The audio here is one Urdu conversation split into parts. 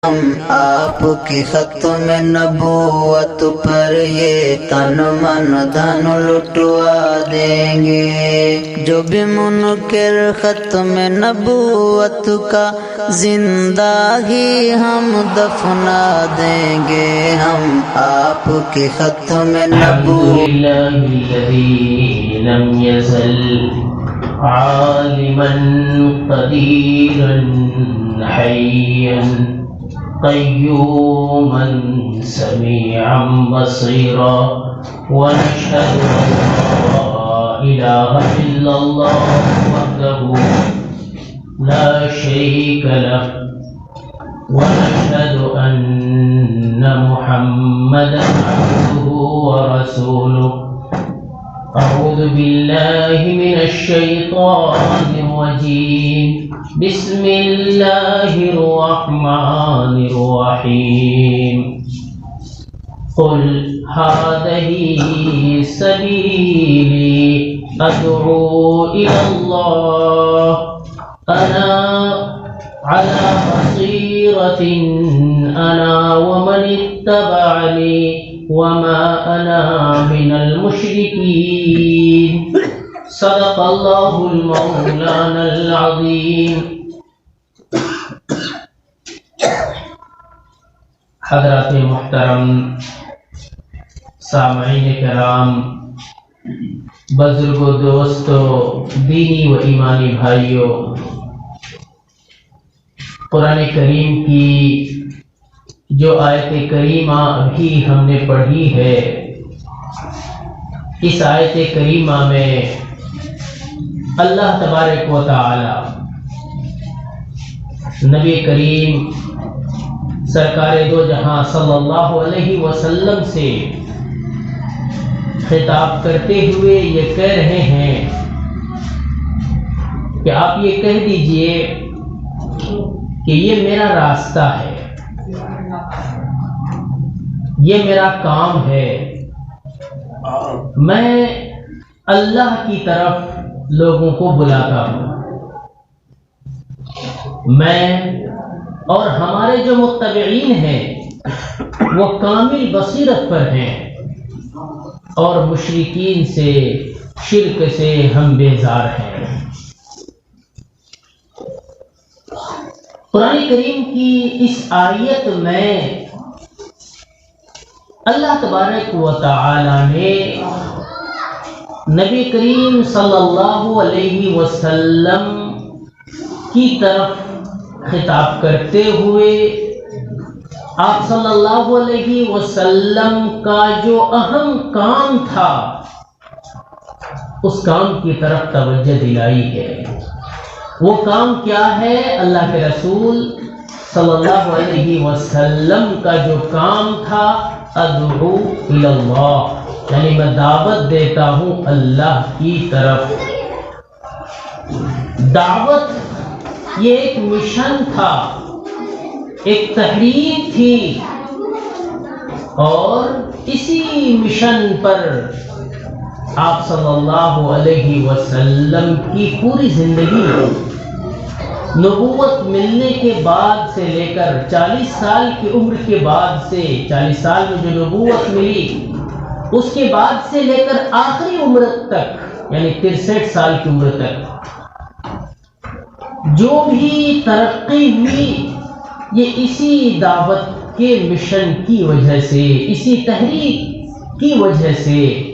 ہم آپ کی ختم نبوت پر یہ تن من دھن لٹوا دیں گے، جو بھی منکر ختم نبوت کا زندہ ہی ہم دفنا دیں گے، ہم آپ کی ختم نبوت الذي لم يزل عالما قديرا حيا قيوما سميعا بصيرا، ونشهد أن لا إله إلا الله وحده لا شريك له، ونشهد أن محمدا عبده ورسوله. أعوذ بالله من الشيطان الرجيم، بسم الله الرحمن الرحيم. قل هذه سبيلي أدعو إلى الله، أنا على بصيرة أنا ومن اتبعني وما أنا من المشركين. صدق الله المولانا العظيم. حضرات محترم، سامعین کرام، بزرگوں، دوستوں، دینی و ایمانی بھائیوں، قرآن کریم کی جو آیت کریمہ ابھی ہم نے پڑھی ہے، اس آیت کریمہ میں اللہ تبارک و تعالی نبی کریم سرکار دو جہاں صلی اللہ علیہ وسلم سے خطاب کرتے ہوئے یہ کہہ رہے ہیں کہ آپ یہ کہہ دیجئے کہ یہ میرا راستہ ہے، یہ میرا کام ہے، میں اللہ کی طرف لوگوں کو بلاتا ہوں، میں اور ہمارے جو متبعین ہیں وہ کامل بصیرت پر ہیں، اور مشرکین سے، شرک سے ہم بیزار ہیں۔ قرآن کریم کی اس آیت میں اللہ تبارک و تعالی نے نبی کریم صلی اللہ علیہ وسلم کی طرف خطاب کرتے ہوئے آپ صلی اللہ علیہ وسلم کا جو اہم کام تھا اس کام کی طرف توجہ دلائی ہے۔ وہ کام کیا ہے؟ اللہ کے رسول صلی اللہ علیہ وسلم کا جو کام تھا، ادعو الی اللہ، یعنی میں دعوت دیتا ہوں اللہ کی طرف۔ دعوت یہ ایک مشن تھا، ایک تحریک تھی، اور اسی مشن پر آپ صلی اللہ علیہ وسلم کی پوری زندگی نبوت ملنے کے بعد سے لے کر 40 سال کی عمر کے بعد سے، 40 سال میں جو نبوت ملی اس کے بعد سے لے کر آخری عمر تک، یعنی 63 سال کی عمر تک جو بھی ترقی ہوئی، یہ اسی دعوت کے مشن کی وجہ سے، اسی تحریک کی وجہ سے۔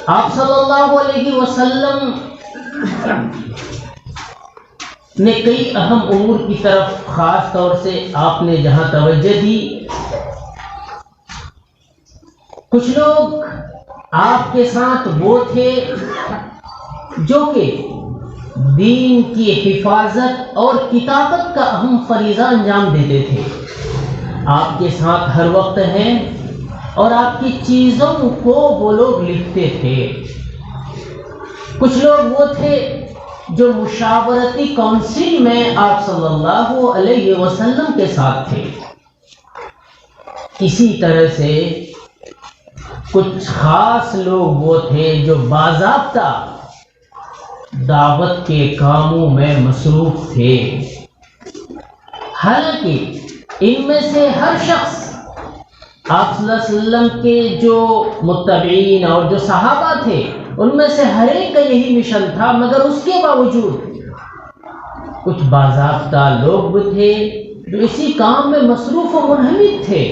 آپ صلی اللہ علیہ وسلم نے کئی اہم امور کی طرف خاص طور سے آپ نے جہاں توجہ دی، کچھ لوگ آپ کے ساتھ وہ تھے جو کہ دین کی حفاظت اور کتابت کا اہم فریضہ انجام دیتے تھے، آپ کے ساتھ ہر وقت ہیں، اور آپ کی چیزوں کو وہ لوگ لکھتے تھے۔ کچھ لوگ وہ تھے جو مشاورتی کونسل میں آپ صلی اللہ علیہ وسلم کے ساتھ تھے۔ اسی طرح سے کچھ خاص لوگ وہ تھے جو باضابطہ دعوت کے کاموں میں مصروف تھے، حالانکہ ان میں سے ہر شخص آپ صلی اللہ علیہ وسلم کے جو متبعین اور جو صحابہ تھے ان میں سے ہر ایک کا یہی مشن تھا، مگر اس کے باوجود کچھ باضابطہ لوگ بھی تھے جو اسی کام میں مصروف و منہمک تھے۔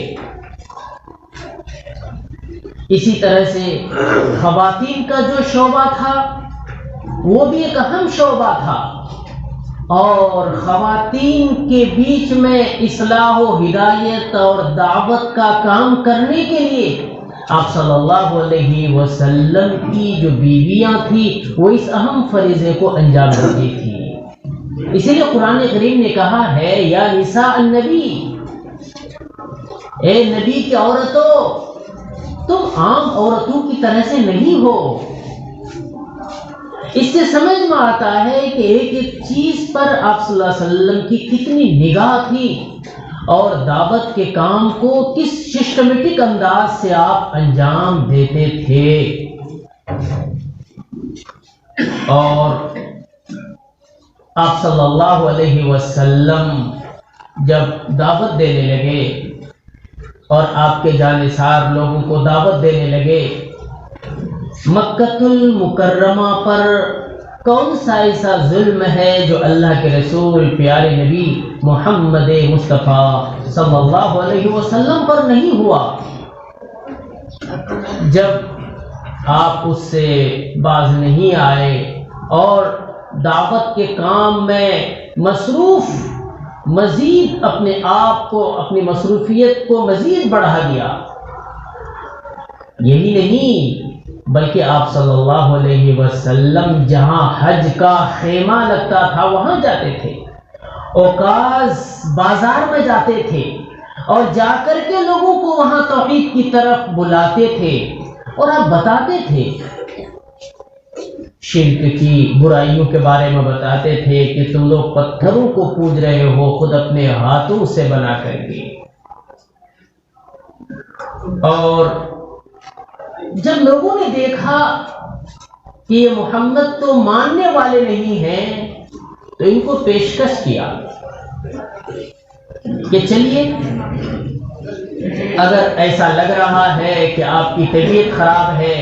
اسی طرح سے خواتین کا جو شعبہ تھا وہ بھی ایک اہم شعبہ تھا، اور خواتین کے بیچ میں اصلاح و ہدایت اور دعوت کا کام کرنے کے لیے آپ صلی اللہ علیہ وسلم کی جو بیویاں تھیں وہ اس اہم فریضے کو انجام دیتی تھی۔ اسی لیے قرآن کریم نے کہا ہے یا نساء النبی، اے نبی کی عورتوں، تم عام عورتوں کی طرح سے نہیں ہو۔ اس سے سمجھ میں آتا ہے کہ ایک ایک چیز پر آپ صلی اللہ علیہ وسلم کی کتنی نگاہ تھی اور دعوت کے کام کو کس سسٹمیٹک انداز سے آپ انجام دیتے تھے۔ اور آپ صلی اللہ علیہ وسلم جب دعوت دینے لگے اور آپ کے جانثار لوگوں کو دعوت دینے لگے، مکۃ المکرمہ پر کون سا ایسا ظلم ہے جو اللہ کے رسول پیارے نبی محمد مصطفیٰ صلی اللہ علیہ وسلم پر نہیں ہوا؟ جب آپ اس سے باز نہیں آئے اور دعوت کے کام میں مصروف مزید اپنے آپ کو، اپنی مصروفیت کو مزید بڑھا دیا، یہی نہیں بلکہ آپ صلی اللہ علیہ وسلم جہاں حج کا خیمہ لگتا تھا وہاں جاتے تھے، اوکاز بازار میں جاتے تھے اور جا کر کے لوگوں کو وہاں توحید کی طرف بلاتے تھے اور آپ بتاتے تھے، شرک کی برائیوں کے بارے میں بتاتے تھے کہ تم لوگ پتھروں کو پوج رہے ہو خود اپنے ہاتھوں سے بنا کر کے۔ اور جب لوگوں نے دیکھا کہ یہ محمد تو ماننے والے نہیں ہیں تو ان کو پیشکش کیا کہ چلیے اگر ایسا لگ رہا ہے کہ آپ کی طبیعت خراب ہے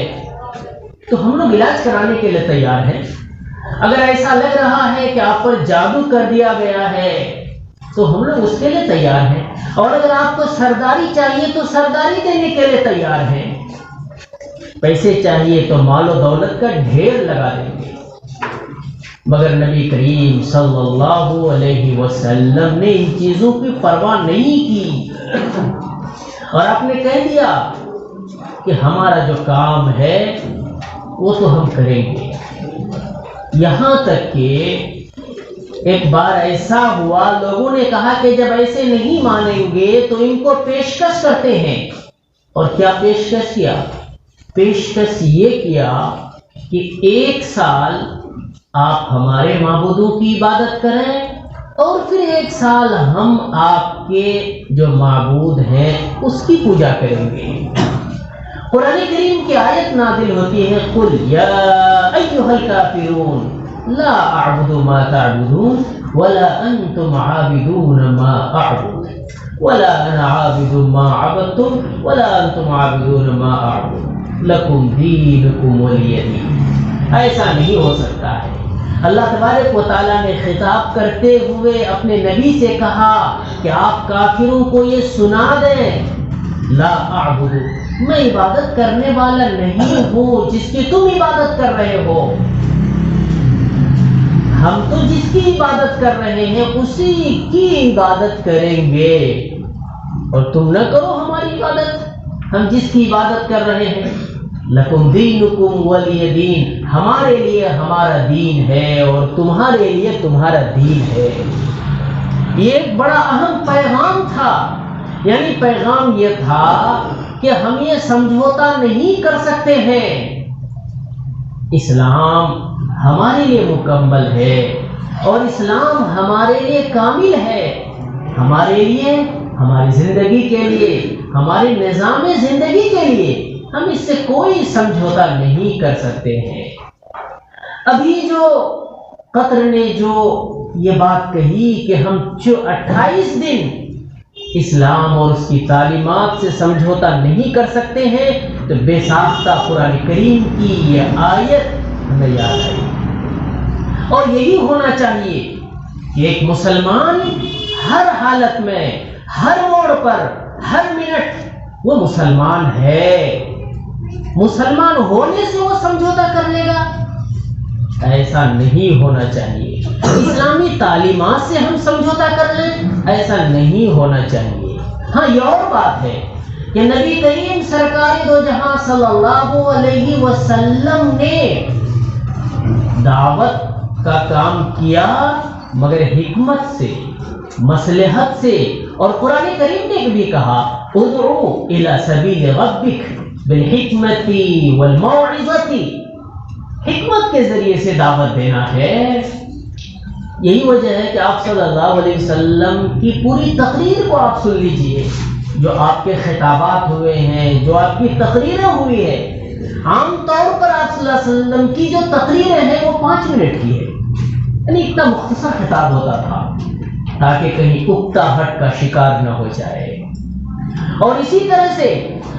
تو ہم لوگ علاج کرانے کے لیے تیار ہیں، اگر ایسا لگ رہا ہے کہ آپ پر جادو کر دیا گیا ہے تو ہم لوگ اس کے لیے تیار ہیں، اور اگر آپ کو سرداری چاہیے تو سرداری دینے کے لیے تیار ہیں، پیسے چاہیے تو مال و دولت کا ڈھیر لگا دیں گے۔ مگر نبی کریم صلی اللہ علیہ وسلم نے ان چیزوں کی پرواہ نہیں کی اور آپ نے کہہ دیا کہ ہمارا جو کام ہے وہ تو ہم کریں گے۔ یہاں تک کہ ایک بار ایسا ہوا، لوگوں نے کہا کہ جب ایسے نہیں مانیں گے تو ان کو پیشکش کرتے ہیں، اور کیا پیشکش کیا؟ پیشکش یہ کیا کہ 1 سال آپ ہمارے معبودوں کی عبادت کریں اور پھر 1 سال ہم آپ کے جو معبود ہیں اس کی پوجا کریں گے۔ قرآن کریم کی آیت نازل ہوتی ہے قل یا ایھا الکافرون لا اعبد ما تعبدون ولا انتم عابدون ما اعبد ولا انا عابد ما عبدتم ولا انتم عابدون ما اعبد لکم دینکم ولی دین۔ ایسا نہیں ہو سکتا ہے۔ اللہ تبارک و تعالیٰ نے خطاب کرتے ہوئے اپنے نبی سے کہا کہ آپ کافروں کو یہ سنا دیں، لا اعبد، میں عبادت کرنے والا نہیں ہوں جس کی تم عبادت کر رہے ہو، ہم تو جس کی عبادت کر رہے ہیں اسی کی عبادت کریں گے، اور تم نہ کرو ہماری عبادت، ہم جس کی عبادت کر رہے ہیں۔ لکم دینکم ولی دین، ہمارے لیے ہمارا دین ہے اور تمہارے لیے تمہارا دین ہے۔ یہ ایک بڑا اہم پیغام تھا، یعنی پیغام یہ تھا کہ ہم یہ سمجھوتا نہیں کر سکتے ہیں، اسلام ہمارے لیے مکمل ہے اور اسلام ہمارے لیے کامل ہے، ہمارے لیے، ہماری زندگی کے لیے، ہمارے نظام زندگی کے لیے ہم اس سے کوئی سمجھوتا نہیں کر سکتے ہیں۔ ابھی جو قطر نے جو یہ بات کہی کہ ہم 28 دن اسلام اور اس کی تعلیمات سے سمجھوتا نہیں کر سکتے ہیں، تو بے ساختہ قرآن کریم کی یہ آیت ہمیں یاد آئی۔ اور یہی ہونا چاہیے کہ ایک مسلمان ہر حالت میں، ہر موڑ پر، ہر منٹ وہ مسلمان ہے۔ مسلمان ہونے سے وہ سمجھوتا کر لے گا، ایسا نہیں ہونا چاہیے۔ اسلامی تعلیمات سے ہم سمجھوتا کر لیں، ایسا نہیں ہونا چاہیے۔ ہاں یہ اور بات ہے کہ نبی کریم سرکار دو جہاں صلی اللہ علیہ وسلم نے دعوت کا کام کیا، مگر حکمت سے، مصلحت سے، اور قرآن کریم نے بھی کہا ادعو الی سبیل ربک بالحکمت والموعظۃ، حکمت کے ذریعے سے دعوت دینا ہے۔ یہی وجہ ہے کہ آپ صلی اللہ علیہ وسلم کی پوری تقریر کو آپ سن لیجئے، جو آپ کے خطابات ہوئے ہیں، جو آپ کی تقریریں ہوئی ہیں، عام طور پر آپ صلی اللہ علیہ وسلم کی جو تقریریں ہیں وہ 5 منٹ کی ہے، یعنی اتنا مختصر خطاب ہوتا تھا تاکہ کہیں اکتا ہٹ کا شکار نہ ہو جائے۔ اور اسی طرح سے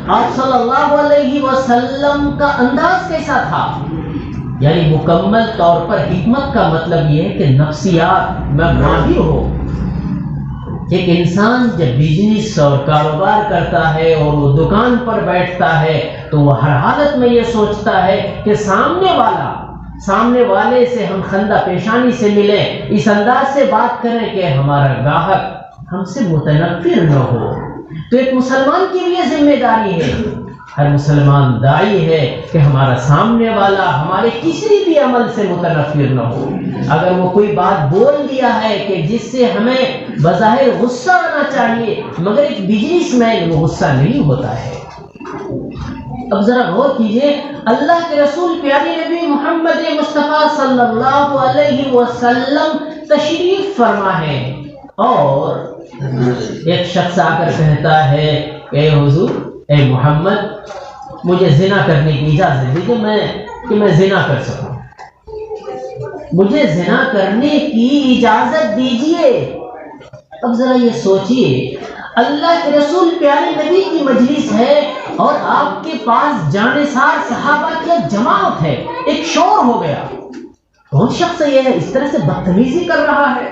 آپ صلی اللہ علیہ وسلم کا انداز کیسا تھا، یعنی مکمل طور پر حکمت کا مطلب یہ ہے کہ نفسیات میں ماہر ہو۔ ایک انسان جب بزنس اور کاروبار کرتا ہے اور وہ دکان پر بیٹھتا ہے تو وہ ہر حالت میں یہ سوچتا ہے کہ سامنے والے سے ہم خندہ پیشانی سے ملیں، اس انداز سے بات کریں کہ ہمارا گاہک ہم سے متنفر نہ ہو۔ تو ایک مسلمان کی بھی یہ ذمہ داری ہے، ہر مسلمان داعی ہے کہ ہمارا سامنے والا ہمارے کسی بھی عمل سے متنفر نہ ہو۔ اگر وہ کوئی بات بول دیا ہے کہ جس سے ہمیں بظاہر غصہ آنا چاہیے، مگر ایک بزنس مین وہ غصہ نہیں ہوتا ہے۔ اب ذرا غور کیجئے، اللہ کے رسول پیارے نبی محمد مصطفیٰ صلی اللہ علیہ وسلم تشریف فرما ہے، اور ایک شخص آ کر کہتا ہے اے حضور، اے محمد، مجھے زنا کرنے کی اجازت دیجیے کہ میں زنا کر سکوں، مجھے زنا کرنے کی اجازت دیجیے۔ اب ذرا یہ سوچئے، اللہ کے رسول پیارے نبی کی مجلس ہے اور آپ کے پاس جانثار صحابہ کی جماعت ہے، ایک شور ہو گیا، کون شخص یہ ہے اس طرح سے بدتمیزی کر رہا ہے؟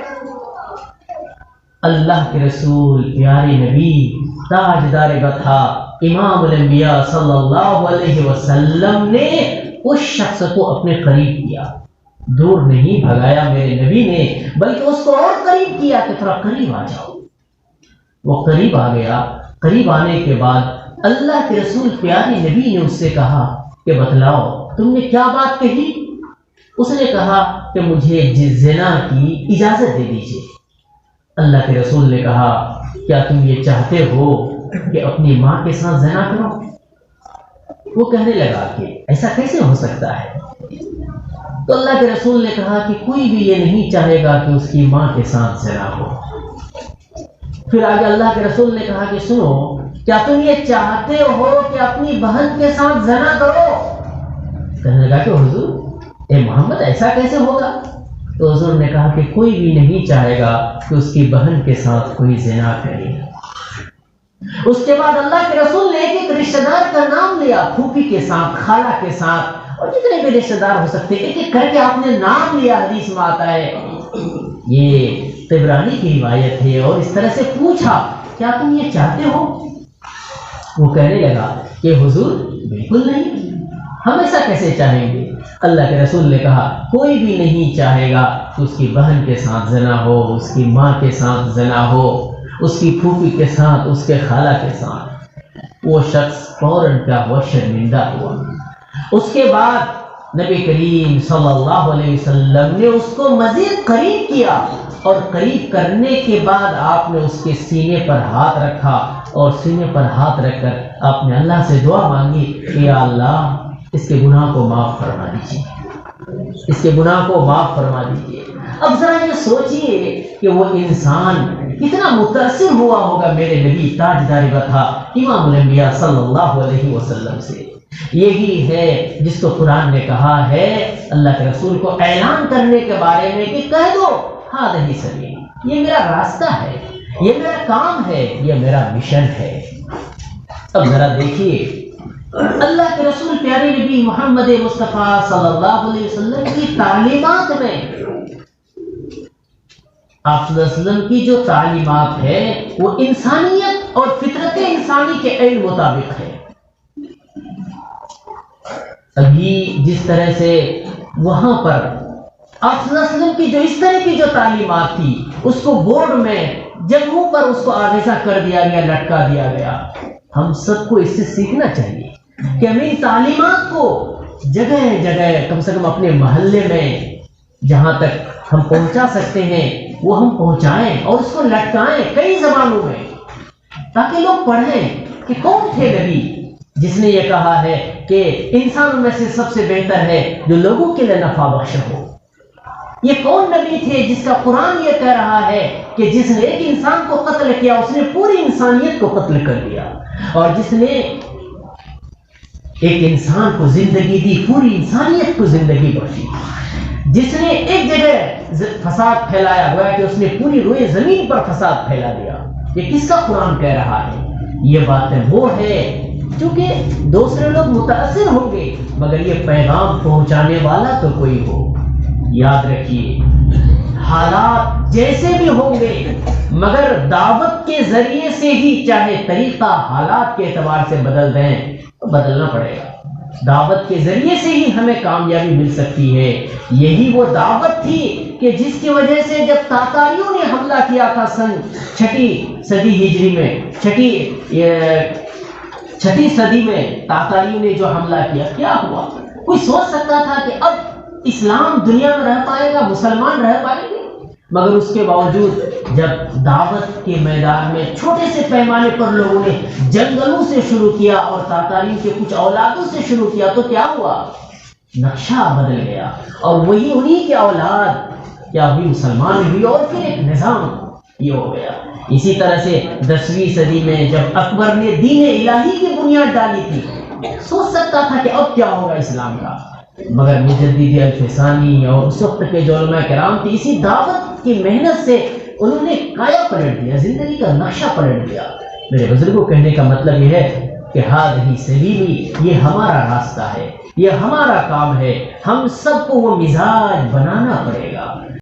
اللہ کے رسول پیارے نبی تاجدار گتھا امام الانبیاء صلی اللہ علیہ وسلم نے اس شخص کو اپنے قریب کیا، دور نہیں بھگایا میرے نبی نے، بلکہ اس کو اور قریب کیا کہ تھوڑا قریب آ جاؤ۔ وہ قریب آ گیا۔ قریب آنے کے بعد اللہ کے رسول پیارے نبی نے اس سے کہا کہ بتلاؤ تم نے کیا بات کہی؟ اس نے کہا کہ مجھے زنا کی اجازت دے دیجیے۔ اللہ کے رسول نے کہا کیا تم یہ چاہتے ہو کہ اپنی ماں کے ساتھ زنا کرو؟ وہ کہنے لگا کہ ایسا کیسے ہو سکتا ہے؟ تو اللہ کے رسول نے کہا کہ کوئی بھی یہ نہیں چاہے گا کہ اس کی ماں کے ساتھ زنا ہو۔ پھر آگے اللہ کے رسول نے کہا کہ سنو، کیا تم یہ چاہتے ہو کہ اپنی بہن کے ساتھ زنا کرو؟ کہنے لگا کہ حضور، اے محمد، ایسا کیسے ہوگا؟ تو حضور نے کہا کہ کوئی بھی نہیں چاہے گا کہ اس کی بہن کے ساتھ کوئی زنا کرے۔ اس کے بعد اللہ کے رسول نے ایک رشتہ دار کا نام لیا، پھوپھی کے ساتھ، خالہ کے ساتھ، اور جتنے بھی رشتہ دار ہو سکتے ایک ایک کر کے آپ نے نام لیا۔ حدیث میں آتا ہے، یہ طبرانی کی روایت ہے، اور اس طرح سے پوچھا کیا تم یہ چاہتے ہو؟ وہ کہنے لگا کہ حضور بالکل نہیں، ہم ایسا کیسے چاہیں گے؟ اللہ کے رسول نے کہا کوئی بھی نہیں چاہے گا کہ اس کی بہن کے ساتھ زنا ہو، اس کی ماں کے ساتھ زنا ہو، اس کی پھوپھی کے ساتھ، اس کے خالہ کے ساتھ۔ وہ شخص فوراً کیا ہوا، شرمندہ ہوا۔ اس کے بعد نبی کریم صلی اللہ علیہ وسلم نے اس کو مزید قریب کیا، اور قریب کرنے کے بعد آپ نے اس کے سینے پر ہاتھ رکھا، اور سینے پر ہاتھ رکھ کر آپ نے اللہ سے دعا مانگی کہ یا اللہ اس کے گناہ کو معاف فرما دیجیے، اس کے گناہ کو معاف فرما دیجیے۔ اب ذرا یہ سوچئے کہ وہ انسان کتنا متاثر ہوا ہوگا میرے نبی تاجدار وطا امام الانبیاء صلی اللہ علیہ وسلم سے۔ یہی ہے جس کو قرآن نے کہا ہے اللہ کے رسول کو اعلان کرنے کے بارے میں کہ کہہ دو ہذہ سبیلی، یہ میرا راستہ ہے، یہ میرا کام ہے، یہ میرا مشن ہے۔ اب ذرا دیکھیے اللہ کے رسول پیارے نبی محمد مصطفیٰ صلی اللہ علیہ وسلم کی تعلیمات میں، آپ صلی اللہ علیہ وسلم کی جو تعلیمات ہے وہ انسانیت اور فطرت انسانی کے عین مطابق ہے۔ ابھی جس طرح سے وہاں پر آپ صلی اللہ علیہ وسلم کی جو اس طرح کی جو تعلیمات تھی اس کو بورڈ میں جگہوں پر اس کو آویزہ کر دیا گیا، لٹکا دیا گیا۔ ہم سب کو اس سے سیکھنا چاہیے کہ ہم ان تعلیمات کو جگہ جگہ کم سے کم اپنے محلے میں جہاں تک ہم پہنچا سکتے ہیں وہ ہم پہنچائیں اور اس کو لٹکائیں کئی زبانوں میں، تاکہ لوگ پڑھیں کہ کون تھے نبی جس نے یہ کہا ہے کہ انسانوں میں سے سب سے بہتر ہے جو لوگوں کے لیے نفع بخش ہو۔ یہ کون نبی تھے جس کا قرآن یہ کہہ رہا ہے کہ جس نے ایک انسان کو قتل کیا اس نے پوری انسانیت کو قتل کر دیا، اور جس نے ایک انسان کو زندگی دی پوری انسانیت کو زندگی بخشی، جس نے ایک جگہ فساد پھیلایا گویا کہ اس نے پوری روئے زمین پر فساد پھیلا دیا۔ یہ کس کا قرآن کہہ رہا ہے؟ یہ باتیں وہ ہے چونکہ دوسرے لوگ متاثر ہوں گے مگر یہ پیغام پہنچانے والا تو کوئی ہو۔ یاد رکھیے حالات جیسے بھی ہوں گے مگر دعوت کے ذریعے سے ہی، چاہے طریقہ حالات کے اعتبار سے بدل دیں تو بدلنا پڑے گا، دعوت کے ذریعے سے ہی ہمیں کامیابی مل سکتی ہے۔ یہی وہ دعوت تھی کہ جس کی وجہ سے جب تاتاریوں نے حملہ کیا تھا سن 6 صدی ہجری میں، 6 صدی میں تاتاریوں نے جو حملہ کیا، کیا ہوا؟ کوئی سوچ سکتا تھا کہ اب اسلام دنیا میں رہ پائے گا، مسلمان رہ پائیں گے؟ مگر اس کے باوجود جب دعوت کے میدان میں چھوٹے سے پیمانے پر لوگوں نے جنگلوں سے شروع کیا اور تاتاریوں کے کچھ اولادوں سے شروع کیا تو کیا ہوا؟ نقشہ بدل گیا، اور وہی انہی کی اولاد کیا ہوئی؟ مسلمان ہوئی، اور پھر ایک نظام یہ ہو گیا۔ اسی طرح سے 10ویں صدی میں جب اکبر نے دین الہی کی بنیاد ڈالی تھی، سوچ سکتا تھا کہ اب کیا ہوگا اسلام کا، مگر مجدد الفسانی اور اس وقت کے جو علماء کرام تھے اسی دعوت کی محنت سے انہوں نے کایا پلٹ دیا، زندگی کا نقشہ پلٹ دیا۔ میرے بزرگوں کہنے کا مطلب یہ ہے کہ ہذہ سبیلی، یہ ہمارا راستہ ہے، یہ ہمارا کام ہے، ہم سب کو وہ مزاج بنانا پڑے گا۔